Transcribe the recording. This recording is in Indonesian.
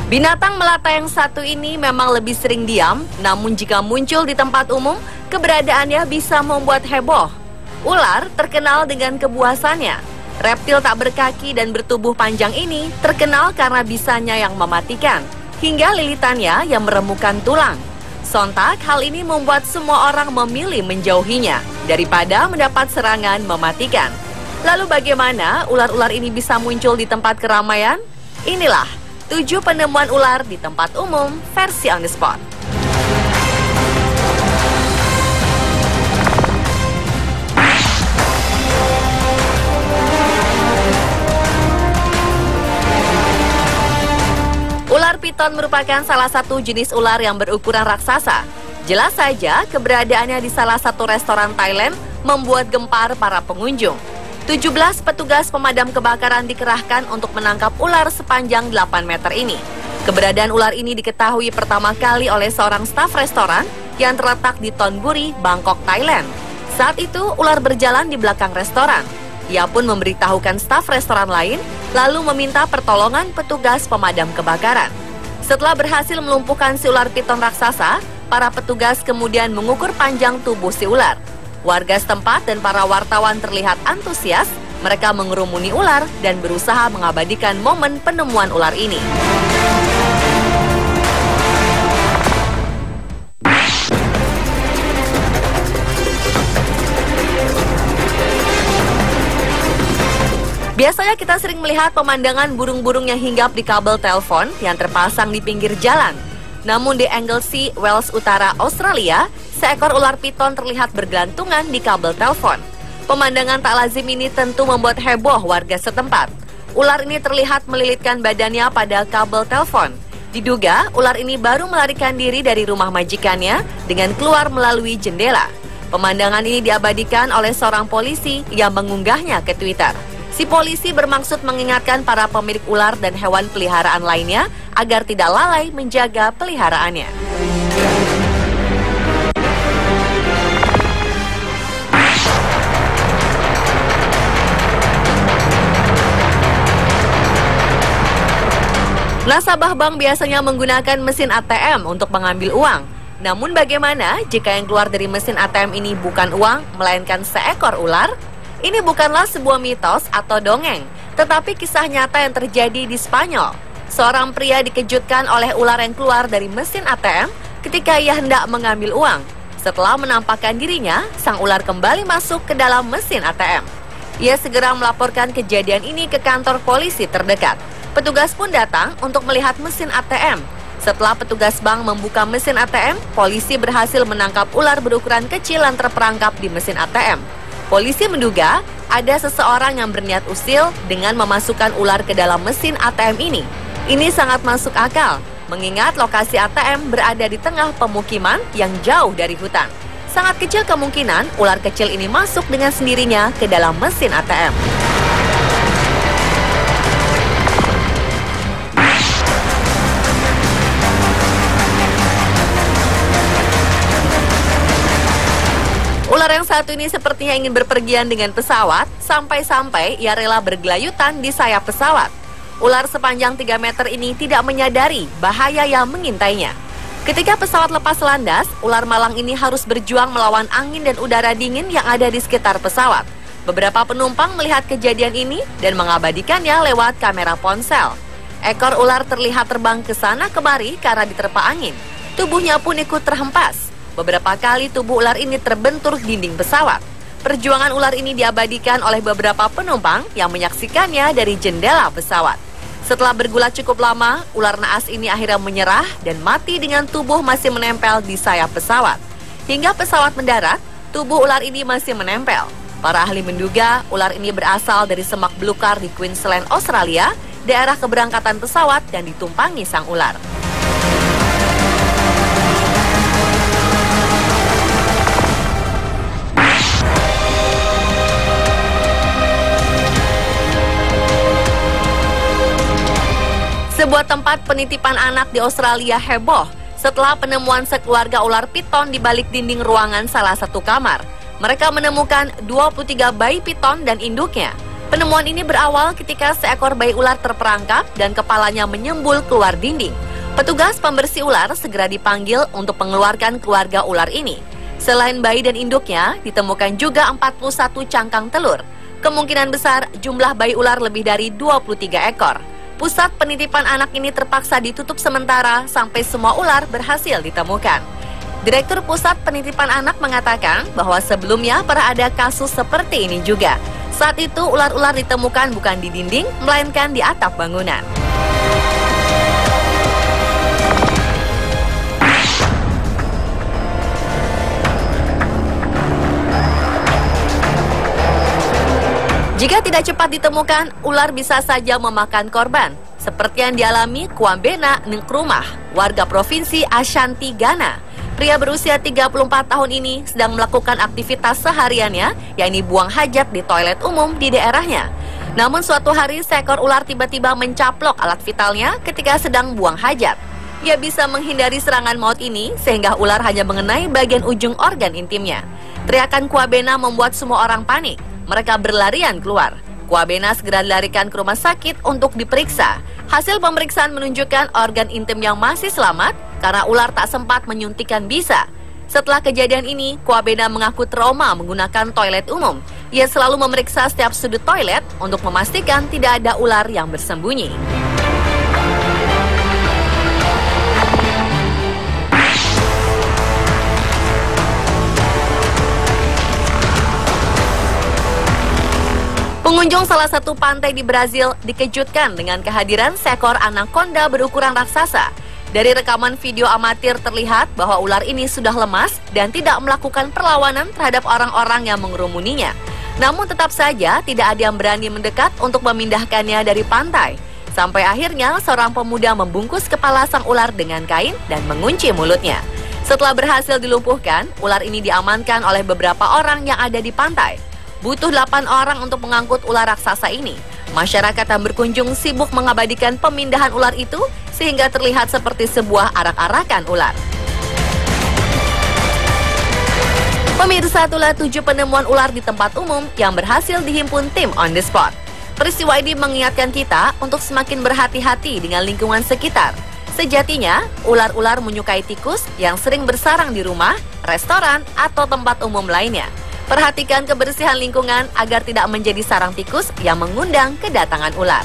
Binatang melata yang satu ini memang lebih sering diam, namun jika muncul di tempat umum, keberadaannya bisa membuat heboh. Ular terkenal dengan kebuasannya. Reptil tak berkaki dan bertubuh panjang ini terkenal karena bisanya yang mematikan, hingga lilitannya yang meremukan tulang. Sontak, hal ini membuat semua orang memilih menjauhinya daripada mendapat serangan mematikan. Lalu bagaimana ular-ular ini bisa muncul di tempat keramaian? Inilah 7 penemuan ular di tempat umum versi on the spot. Ular piton merupakan salah satu jenis ular yang berukuran raksasa. Jelas saja keberadaannya di salah satu restoran Thailand membuat gempar para pengunjung. 17 petugas pemadam kebakaran dikerahkan untuk menangkap ular sepanjang 8 meter ini. Keberadaan ular ini diketahui pertama kali oleh seorang staf restoran yang terletak di Thonburi, Bangkok, Thailand. Saat itu, ular berjalan di belakang restoran. Ia pun memberitahukan staf restoran lain, lalu meminta pertolongan petugas pemadam kebakaran. Setelah berhasil melumpuhkan si ular piton raksasa, para petugas kemudian mengukur panjang tubuh si ular. Warga setempat dan para wartawan terlihat antusias, mereka mengerumuni ular dan berusaha mengabadikan momen penemuan ular ini. Biasanya kita sering melihat pemandangan burung-burung yang hinggap di kabel telepon yang terpasang di pinggir jalan. Namun di Anglesey, Wales Utara, Australia, seekor ular piton terlihat bergelantungan di kabel telepon. Pemandangan tak lazim ini tentu membuat heboh warga setempat. Ular ini terlihat melilitkan badannya pada kabel telepon. Diduga, ular ini baru melarikan diri dari rumah majikannya dengan keluar melalui jendela. Pemandangan ini diabadikan oleh seorang polisi yang mengunggahnya ke Twitter. Si polisi bermaksud mengingatkan para pemilik ular dan hewan peliharaan lainnya agar tidak lalai menjaga peliharaannya. Nasabah bank biasanya menggunakan mesin ATM untuk mengambil uang. Namun bagaimana jika yang keluar dari mesin ATM ini bukan uang, melainkan seekor ular? Ini bukanlah sebuah mitos atau dongeng, tetapi kisah nyata yang terjadi di Spanyol. Seorang pria dikejutkan oleh ular yang keluar dari mesin ATM ketika ia hendak mengambil uang. Setelah menampakkan dirinya, sang ular kembali masuk ke dalam mesin ATM. Ia segera melaporkan kejadian ini ke kantor polisi terdekat. Petugas pun datang untuk melihat mesin ATM. Setelah petugas bank membuka mesin ATM, polisi berhasil menangkap ular berukuran kecil yang terperangkap di mesin ATM. Polisi menduga ada seseorang yang berniat usil dengan memasukkan ular ke dalam mesin ATM ini. Ini sangat masuk akal, mengingat lokasi ATM berada di tengah pemukiman yang jauh dari hutan. Sangat kecil kemungkinan ular kecil ini masuk dengan sendirinya ke dalam mesin ATM. Ular yang satu ini sepertinya ingin berpergian dengan pesawat, sampai-sampai ia rela bergelayutan di sayap pesawat. Ular sepanjang 3 meter ini tidak menyadari bahaya yang mengintainya. Ketika pesawat lepas landas, ular malang ini harus berjuang melawan angin dan udara dingin yang ada di sekitar pesawat. Beberapa penumpang melihat kejadian ini dan mengabadikannya lewat kamera ponsel. Ekor ular terlihat terbang ke sana kemari karena diterpa angin. Tubuhnya pun ikut terhempas. Beberapa kali tubuh ular ini terbentur dinding pesawat. Perjuangan ular ini diabadikan oleh beberapa penumpang yang menyaksikannya dari jendela pesawat. Setelah bergulat cukup lama, ular naas ini akhirnya menyerah dan mati dengan tubuh masih menempel di sayap pesawat. Hingga pesawat mendarat, tubuh ular ini masih menempel. Para ahli menduga ular ini berasal dari semak belukar di Queensland, Australia, daerah keberangkatan pesawat yang ditumpangi sang ular. Sebuah tempat penitipan anak di Australia heboh setelah penemuan sekeluarga ular piton di balik dinding ruangan salah satu kamar. Mereka menemukan 23 bayi piton dan induknya. Penemuan ini berawal ketika seekor bayi ular terperangkap dan kepalanya menyembul keluar dinding. Petugas pembersih ular segera dipanggil untuk mengeluarkan keluarga ular ini. Selain bayi dan induknya, ditemukan juga 41 cangkang telur. Kemungkinan besar jumlah bayi ular lebih dari 23 ekor. Pusat penitipan anak ini terpaksa ditutup sementara sampai semua ular berhasil ditemukan. Direktur Pusat Penitipan Anak mengatakan bahwa sebelumnya pernah ada kasus seperti ini juga. Saat itu ular-ular ditemukan bukan di dinding, melainkan di atap bangunan. Jika tidak cepat ditemukan, ular bisa saja memakan korban, seperti yang dialami Kwabena Nkrumah, warga provinsi Ashanti, Ghana. Pria berusia 34 tahun ini sedang melakukan aktivitas sehariannya, yakni buang hajat di toilet umum di daerahnya. Namun suatu hari seekor ular tiba-tiba mencaplok alat vitalnya ketika sedang buang hajat. Ia bisa menghindari serangan maut ini sehingga ular hanya mengenai bagian ujung organ intimnya. Teriakan Kwabena membuat semua orang panik. Mereka berlarian keluar. Kwabena segera dilarikan ke rumah sakit untuk diperiksa. Hasil pemeriksaan menunjukkan organ intim yang masih selamat karena ular tak sempat menyuntikkan bisa. Setelah kejadian ini, Kwabena mengaku trauma menggunakan toilet umum. Ia selalu memeriksa setiap sudut toilet untuk memastikan tidak ada ular yang bersembunyi. Pengunjung salah satu pantai di Brazil dikejutkan dengan kehadiran seekor anaconda berukuran raksasa. Dari rekaman video amatir terlihat bahwa ular ini sudah lemas dan tidak melakukan perlawanan terhadap orang-orang yang mengerumuninya. Namun tetap saja tidak ada yang berani mendekat untuk memindahkannya dari pantai. Sampai akhirnya seorang pemuda membungkus kepala sang ular dengan kain dan mengunci mulutnya. Setelah berhasil dilumpuhkan, ular ini diamankan oleh beberapa orang yang ada di pantai. Butuh 8 orang untuk mengangkut ular raksasa ini. Masyarakat yang berkunjung sibuk mengabadikan pemindahan ular itu sehingga terlihat seperti sebuah arak-arakan ular. Pemirsa, itulah 7 penemuan ular di tempat umum yang berhasil dihimpun tim On The Spot. Peristiwa ini mengingatkan kita untuk semakin berhati-hati dengan lingkungan sekitar. Sejatinya, ular-ular menyukai tikus yang sering bersarang di rumah, restoran, atau tempat umum lainnya. Perhatikan kebersihan lingkungan agar tidak menjadi sarang tikus yang mengundang kedatangan ular.